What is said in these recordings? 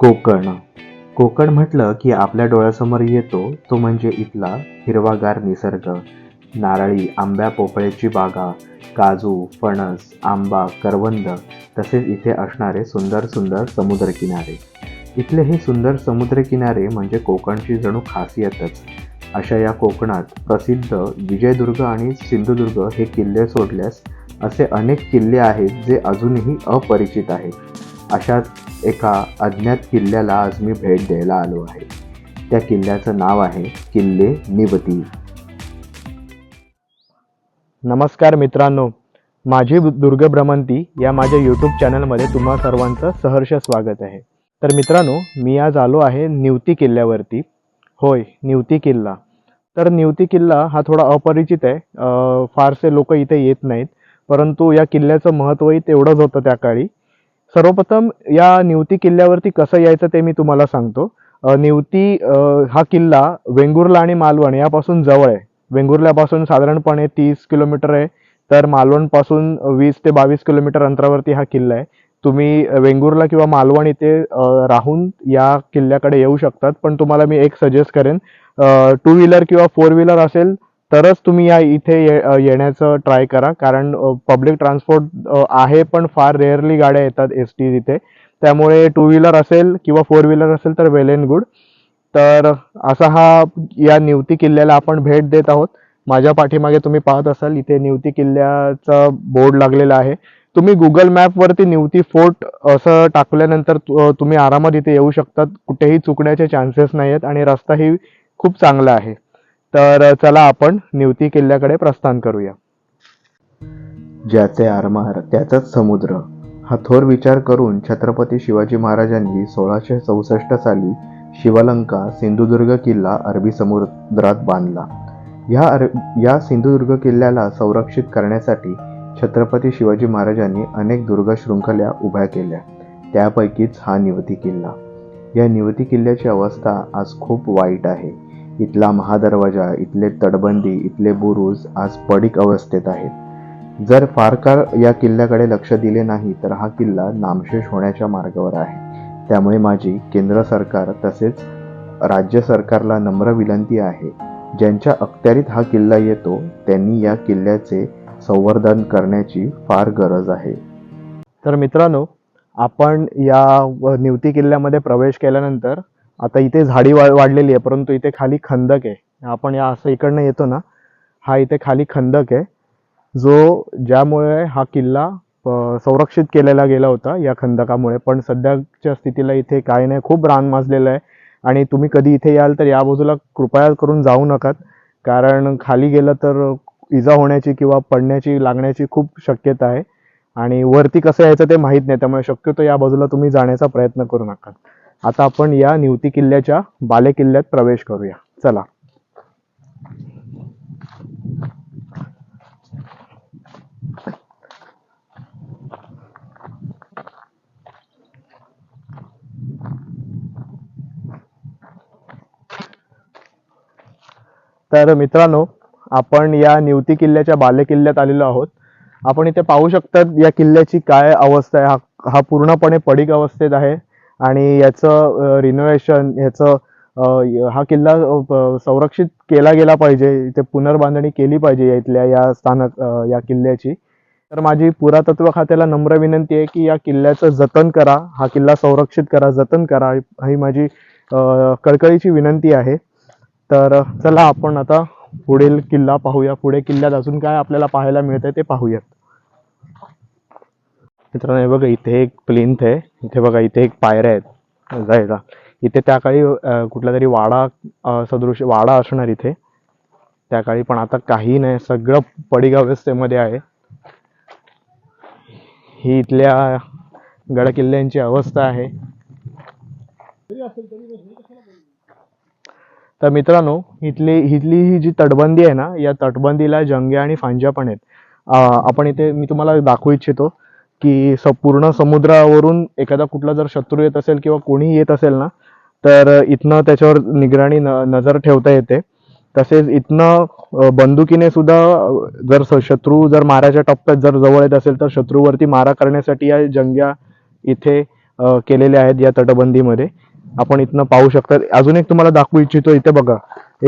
कोकण. कोकण म्हटलं की आपल्या डोळ्यासमोर येतो तो म्हणजे इथला हिरवागार निसर्ग. नारळी, आंब्या पोपळ्याची बागा, काजू, फणस, आंबा, करवंद तसेच इथे असणारे सुंदर सुंदर समुद्रकिनारे. इथले हे सुंदर समुद्रकिनारे म्हणजे कोकणची जणू खासियतच. अशा या कोकणात प्रसिद्ध विजयदुर्ग आणि सिंधुदुर्ग हे किल्ले सोडल्यास असे अनेक किल्ले आहेत जे अजूनही अपरिचित आहेत. अशाच एका अज्ञात किल्ल्याला आज मी भेट द्यायला आलो आहे. त्या किल्ल्याचं नाव आहे किल्ले निवती. नमस्कार मित्रांनो, माझी दुर्ग भ्रमंती या माझ्या यूट्यूब चॅनलमध्ये तुम्हा सर्वांचं सहर्ष स्वागत आहे. तर मित्रांनो, मी आज आलो आहे निवती किल्ल्यावरती. होय, निवती किल्ला. तर निवती किल्ला हा थोडा अपरिचित आहे. फारसे लोक इथे येत नाहीत, परंतु या किल्ल्याचं महत्त्वही तेवढंच होतं त्या काळी. सर्वप्रथम या निवती किल्ल्यावरती कसं यायचं ते मी तुम्हाला सांगतो. निवती हा किल्ला वेंगुर्ला आणि मालवण यापासून जवळ आहे. वेंगुर्ल्यापासून साधारणपणे 30 किलोमीटर आहे, तर मालवणपासून 20 ते 22 किलोमीटर अंतरावरती हा किल्ला आहे. तुम्ही वेंगुर्ला किंवा मालवण इथे राहून या किल्ल्याकडे येऊ शकतात. पण तुम्हाला मी एक सजेस्ट करेन, 2 व्हीलर किंवा 4 व्हीलर असेल तरच तुम्ही या इथे येण्याचं ट्राय करा. कारण पब्लिक ट्रान्सपोर्ट आहे, पण फार रेअरली गाड्या येतात एस टी इथे. त्यामुळे 2 व्हीलर असेल किंवा 4 व्हीलर असेल तर वेल एंड गुड. तर असा हा या निवती किल्ल्याला आपण भेट देत आहोत. माझ्या पाठीमागे तुम्ही पाहत असाल इथे निवती किल्ल्याचा बोर्ड लागलेला आहे. तुम्ही गुगल मॅपवरती निवती फोर्ट असं टाकल्यानंतर तुम्ही आरामात इथे येऊ शकतात. कुठेही चुकण्याचे चान्सेस नाही आहेत आणि रस्ताही खूप चांगला आहे. तर चला आपण निवती किल्ल्याकडे प्रस्थान करूया. ज्याचे आरमार त्याचाच समुद्र हा थोर विचार करून छत्रपती शिवाजी महाराजांनी 1664 साली शिवलंका सिंधुदुर्ग किल्ला अरबी समुद्रात बांधला. या सिंधुदुर्ग किल्ल्याला संरक्षित करण्यासाठी छत्रपती शिवाजी महाराजांनी अनेक दुर्ग शृंखला उभ्या केल्या. त्यापैकीच हा निवती किल्ला. या निवती किल्ल्याची अवस्था आज खूप वाईट आहे. इथला महादरवाजा, इथले तटबंदी, इथले बुरुज आज पडीक अवस्थेत आहेत. जर फारकार या किल्ल्याकडे लक्ष दिले नाही तर हा किल्ला नामशेष होण्याच्या मार्गावर आहे. त्यामुळे माझी केंद्र सरकार तसेच राज्य सरकारला नम्र विनंती आहे, ज्यांच्या अखत्यारीत हा किल्ला येतो त्यांनी या किल्ल्याचे संवर्धन करण्याची फार गरज आहे. तर मित्रांनो, आपण या निवती किल्ल्यामध्ये प्रवेश केल्यानंतर आता इथे झाडी वाढलेली आहे, परंतु इथे खाली खंदक आहे. आपण या असं इकडनं येतो ना, हा इथे खाली खंदक आहे, ज्यामुळे हा किल्ला संरक्षित केलेला गेला होता या खंदकामुळे. पण सध्याच्या स्थितीला इथे काय नाही, खूप रान माजलेलं आहे. आणि तुम्ही कधी इथे याल तर या बाजूला कृपया करून जाऊ नका, कारण खाली गेलं तर इजा होण्याची किंवा पडण्याची लागण्याची खूप शक्यता आहे. आणि वरती कसं यायचं ते माहीत नाही, त्यामुळे शक्यतो या बाजूला तुम्ही जाण्याचा प्रयत्न करू नका. आता आपण या निवती किल्ल्याच्या बाले किल्ल्यात प्रवेश करूया. चला. तर मित्रांनो, आपण या निवती किल्ल्याच्या बाले किल्ल्यात आलेलो आहोत. आपण इथे पाहू शकतात या किल्ल्याची काय अवस्था आहे. हा पूर्णपणे पडीक अवस्थेत आहे आणि याचं रिनोव्हेशन, हा किल्ला संरक्षित केला गेला पाहिजे. इथे पुनर्बांधणी केली पाहिजे इथल्या या किल्ल्याची. तर माझी पुरातत्व खात्याला नम्र विनंती आहे की या किल्ल्याचं जतन करा, हा किल्ला संरक्षित करा, जतन करा, ही माझी कळकळीची विनंती आहे. तर चला आपण आता पुढील किल्ला पाहूया. पुढे किल्ल्यात अजून काय आपल्याला पाहायला मिळतंय ते पाहूयात. मित्रांनो, हे बघा इथे एक प्लिंथ आहे. इथे बघा इथे एक पायऱ्या आहेत जायला. इथे त्या काळी कुठला तरी वाडा सदृश वाडा असणार इथे त्या काळी, पण आता काही नाही, सगळं पडीक अवस्थेमध्ये आहे. ही इथल्या गड किल्ल्यांची अवस्था आहे. तर मित्रांनो, इथली ही जी तटबंदी आहे ना, या तटबंदीला जंग्या आणि फांज्या पण आहेत. आपण इथे मी तुम्हाला दाखवू इच्छितो की पूर्ण समुद्रावरून एखादा कुठला जर शत्रू येत असेल किंवा कोणी येत असेल ना, तर इथनं त्याच्यावर निगराणी नजर ठेवता येते. तसेच इथनं बंदुकीने सुद्धा जर शत्रू जर माराच्या टप्प्यात जर जवळ येत असेल तर शत्रूवरती मारा करण्यासाठी या जंग्या इथे केलेले आहेत या तटबंदीमध्ये. आपण इथनं पाहू शकता. अजून एक तुम्हाला दाखवू इच्छितो. इथे बघा,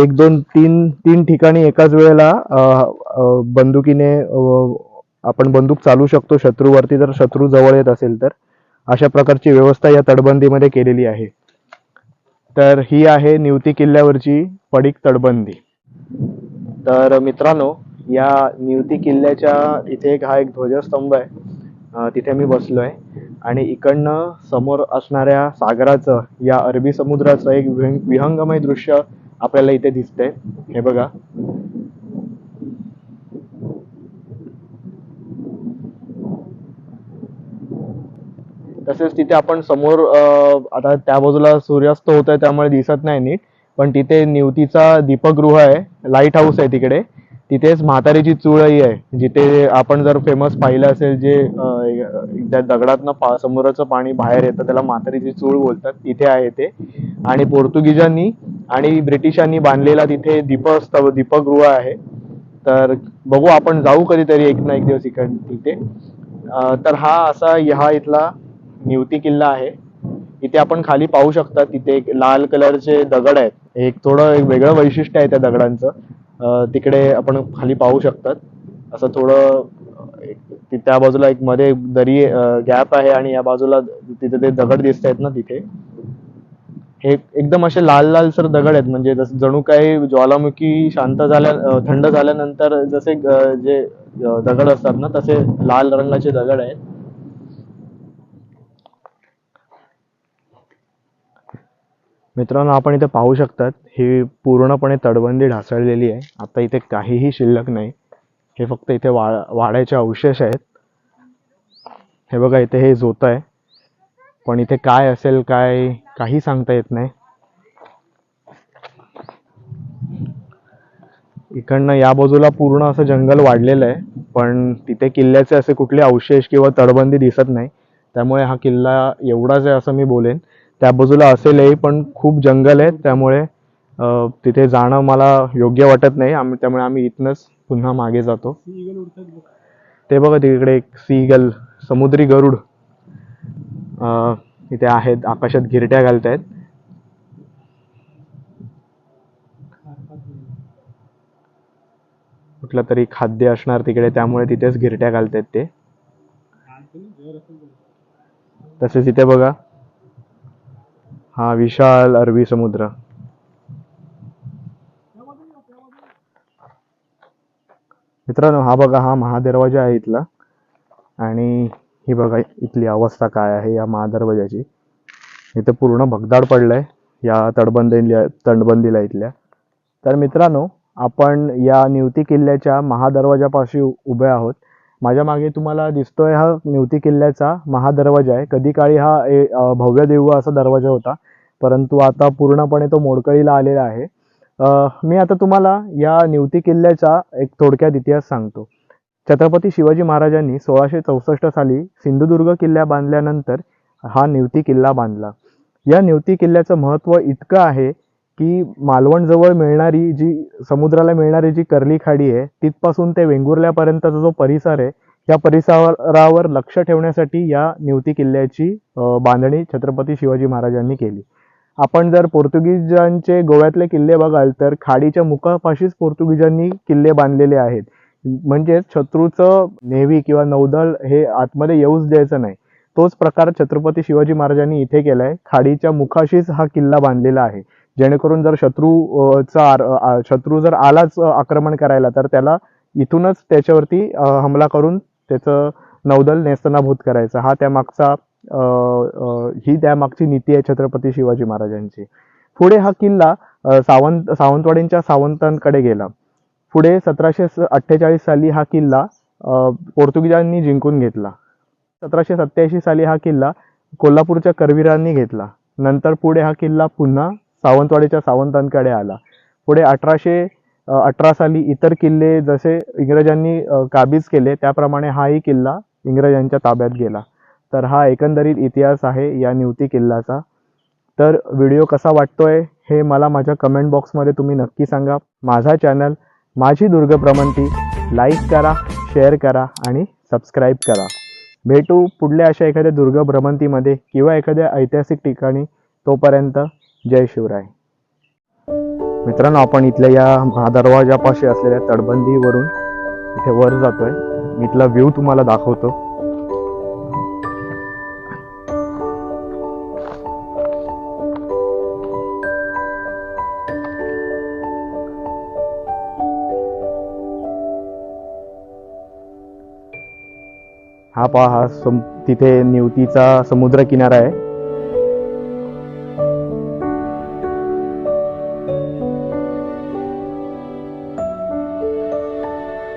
एक दोन तीन ठिकाणी एकाच वेळेला बंदुकीने आपण बंदूक चालू शकतो शत्रूवरती, जर शत्रू जवळ येत असेल तर. अशा प्रकारची व्यवस्था या तटबंदीमध्ये केलेली आहे. तर ही आहे निवती किल्ल्यावरची पडीक तटबंदी. तर मित्रांनो, या निवती किल्ल्याच्या इथे हा एक ध्वजस्तंभ आहे. तिथे मी बसलोय आणि इकडनं समोर असणाऱ्या सागराचं, या अरबी समुद्राचं एक विहंगमय दृश्य आपल्याला इथे दिसतंय. हे बघा. तसेच तिथे आपण समोर आता त्या बाजूला सूर्यास्त होत आहे त्यामुळे दिसत नाही नीट, पण तिथे निवतीचा दीपगृह आहे, लाईट हाऊस आहे तिकडे. तिथेच म्हातारीची चूळही आहे, जिथे आपण जर फेमस पाहिलं असेल, जे त्या दगडातनं समुद्राचं पाणी बाहेर येतं त्याला म्हातारीची चूळ बोलतात, तिथे आहे ते. आणि पोर्तुगीजांनी आणि ब्रिटिशांनी बांधलेला तिथे दीपगृह आहे. तर बघू, आपण जाऊ कधीतरी एक ना एक दिवस तिथे. तर हा इथला निवती किल्ला आहे. इथे आपण खाली पाहू शकता, तिथे एक लाल कलरचे दगड आहेत. एक थोडं एक वेगळं वैशिष्ट्य आहे त्या दगडांचं. तिकडे आपण खाली पाहू शकतात. असं थोडं त्या बाजूला एक मध्ये दरी गॅप आहे आणि या बाजूला तिथे ते दगड दिसत आहेत ना, तिथे हे एकदम असे लाल लाल सर दगड आहेत, म्हणजे जसं जणू काही ज्वालामुखी थंड झाल्यानंतर जसे जे दगड असतात ना, तसे लाल रंगाचे दगड आहेत. मित्रांनो, आपण इथे पाहू शकतात, ही पूर्णपणे तटबंदी ढासळलेली आहे. आता इथे काहीही शिल्लक नाही. हे फक्त इथे वाड्याचे अवशेष आहेत. हे बघा, इथे हे झोत आहे, पण इथे काय असेल काही सांगता येत नाही. इकडनं या बाजूला पूर्ण असं जंगल वाढलेलं आहे, पण तिथे किल्ल्याचे असे कुठले अवशेष किंवा तटबंदी दिसत नाही. त्यामुळे हा किल्ला एवढाच आहे असं मी बोलेन. त्या बाजूला असेलही, पण खूप जंगल आहे, त्यामुळे तिथे जाणं मला योग्य वाटत नाही. त्यामुळे आम्ही इथनच पुन्हा मागे जातो. ते बघा, तिकडे एक सीगल, समुद्री गरुड इथे आहेत, आकाशात घिरट्या घालतायत. कुठलं तरी खाद्य असणार तिकडे, त्यामुळे तिथेच घिरट्या घालतायत ते. तसेच इथे बघा, हा विशाल अरबी समुद्र. मित्रांनो, हा बघा, हा महादरवाजा आहे इथला. आणि ही बघा इथली अवस्था काय आहे या महादरवाजाची. इथे पूर्ण भगदाड पडलंय या तटबंदीला इथल्या. तर मित्रांनो, आपण या निवती किल्ल्याच्या महादरवाजापाशी उभे आहोत. माझ्या मागे तुम्हाला दिसतोय हा निवती किल्ल्याचा महादरवाजा आहे. कधी काळी हा भव्य दिव्य असा दरवाजा होता, परंतु आता पूर्णपणे तो मोडकळीला आलेला आहे. मी आता तुम्हाला या निवती किल्ल्याचा एक थोडक्यात इतिहास सांगतो. छत्रपती शिवाजी महाराजांनी 1664 साली सिंधुदुर्ग किल्ला बांधल्यानंतर हा निवती किल्ला बांधला. या निवती किल्ल्याचं महत्त्व इतकं आहे की मालवणजवळ मिळणारी समुद्राला मिळणारी जी कर्ली खाडी आहे, तिथपासून ते वेंगुर्ल्यापर्यंतचा जो परिसर आहे, या परिसरावर लक्ष ठेवण्यासाठी या निवती किल्ल्याची बांधणी छत्रपती शिवाजी महाराजांनी केली. आपण जर पोर्तुगीजांचे गोव्यातले किल्ले बघाल तर खाडीच्या मुखापाशीच पोर्तुगीजांनी किल्ले बांधलेले आहेत. म्हणजेच शत्रूचं नेव्ही किंवा नौदल हे आतमध्ये येऊच द्यायचं नाही. तोच प्रकार छत्रपती शिवाजी महाराजांनी इथे केलाय. खाडीच्या मुखाशीच हा किल्ला बांधलेला आहे, जेणेकरून जर शत्रू जर आलाच आक्रमण करायला, तर त्याला इथूनच त्याच्यावरती हमला करून त्याचं नौदल नेस्तनाभूत करायचं. ही त्यामागची नीती आहे छत्रपती शिवाजी महाराजांची. पुढे हा किल्ला सावंतवाडींच्या सावंतांकडे गेला. पुढे 1748 साली हा किल्ला पोर्तुगीजांनी जिंकून घेतला. 1787 साली हा किल्ला कोल्हापूरच्या करवीरांनी घेतला. नंतर पुढे हा किल्ला पुन्हा सावंतवाडीच्या सावंतांकडे आला. पुढे 1818 साली इतर किल्ले जसे इंग्रजांनी काबीज केले, त्याप्रमाणे हाही किल्ला इंग्रजांच्या ताब्यात गेला. तर हा एकंदरीत इतिहास आहे या निवती किल्ल्याचा. तर व्हिडिओ कसा वाटतोय हे मला माझ्या कमेंट बॉक्समध्ये तुम्ही नक्की सांगा. माझा चॅनल माझी दुर्ग भ्रमंती लाईक करा, शेअर करा आणि सबस्क्राईब करा. भेटू पुढल्या अशा एखाद्या दुर्ग भ्रमंतीमध्ये किंवा एखाद्या ऐतिहासिक ठिकाणी. तोपर्यंत जय शिवराय. मित्रांनो, आपण इथल्या या महादरवाजापाशी असलेल्या तटबंदीवरून इथे वर जातोय. मी इथला व्ह्यू तुम्हाला दाखवतो. हा पहा, तिथे निवतीचा समुद्र किनारा आहे.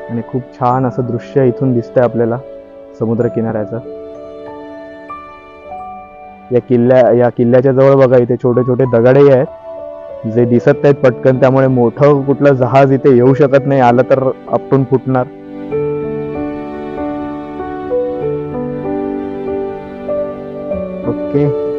आणि खूप छान असं दृश्य इथून दिसतंय आपल्याला समुद्र किनाऱ्याचं. या किल्ल्याच्या जवळ बघा, इथे छोटे छोटे दगडही आहेत जे दिसत नाहीत पटकन, त्यामुळे मोठं कुठलं जहाज इथे येऊ शकत नाही, आलं तर आपटून फुटणार. ओके.